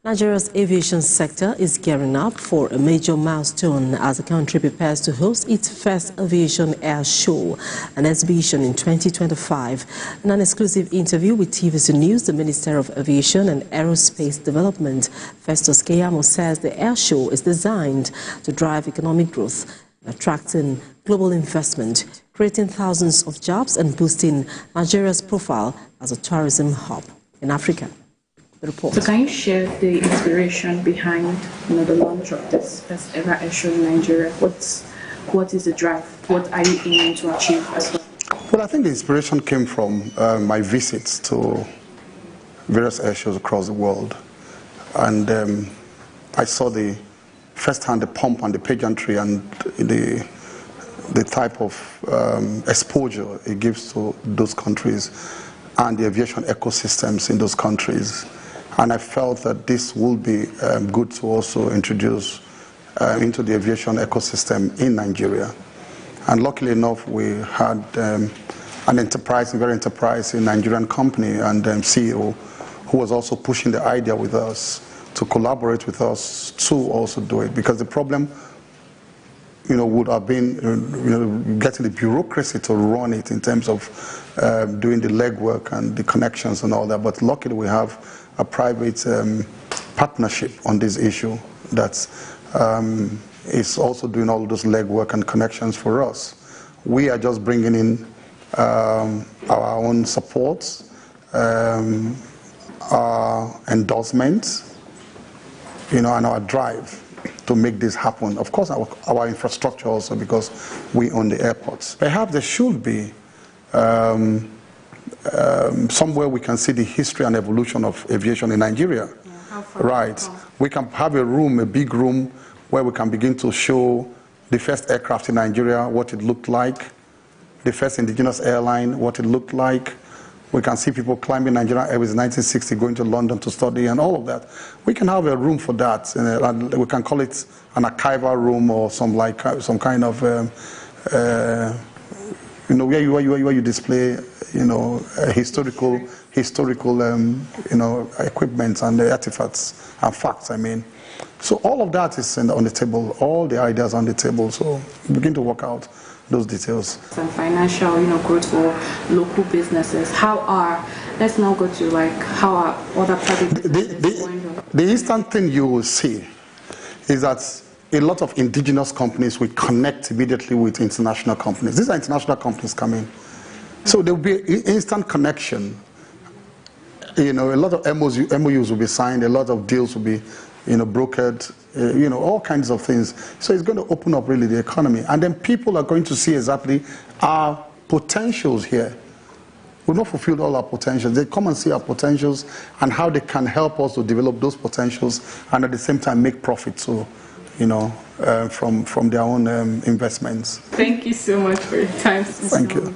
Nigeria's aviation sector is gearing up for a major milestone as the country prepares to host its first aviation air show, an exhibition in 2025. In an exclusive interview with TVC News, the Minister of Aviation and Aerospace Development, Festus Keyamo, says the air show is designed to drive economic growth, attracting global investment, creating thousands of jobs and boosting Nigeria's profile as a tourism hub in Africa. So can you share the inspiration behind the launch of this first ever air show in Nigeria? What is the drive? What are you aiming to achieve as well? Well, I think the inspiration came from my visits to various air shows across the world. And I saw firsthand the pomp and the pageantry and the type of exposure it gives to those countries and the aviation ecosystems in those countries. And I felt that this will be good to also introduce into the aviation ecosystem in Nigeria. And luckily enough, we had an very enterprising Nigerian company and CEO who was also pushing the idea with us to collaborate with us to also do it. Because the problem, would have been, getting the bureaucracy to run it in terms of doing the legwork and the connections and all that. But luckily we have a private partnership on this issue that is also doing all those legwork and connections for us. We are just bringing in our own support, our endorsements, and our drive to make this happen. Of course, our infrastructure also, because we own the airports. Perhaps there should be somewhere we can see the history and evolution of aviation in Nigeria. Yeah, how far right. We can have a big room, where we can begin to show the first aircraft in Nigeria, what it looked like, the first indigenous airline, what it looked like. We can see people climbing Nigerian Airways in 1960, going to London to study and all of that. We can have a room for that, and we can call it an archival room or some kind of, where you display, historical, equipment and the artifacts and facts. So all of that is on the table. All the ideas on the table. So we begin to work out those details. Some financial, growth for local businesses. Let's now go to how are other private businesses going on? The instant thing you will see is that a lot of indigenous companies will connect immediately with international companies. These are international companies coming. So there will be instant connection. A lot of MOUs will be signed, a lot of deals will be brokered, all kinds of things. So it's going to open up really the economy. And then people are going to see exactly our potentials here. We've not fulfilled all our potentials. They come and see our potentials and how they can help us to develop those potentials and at the same time make profit too, from their own investments. Thank you so much for your time. Thank you.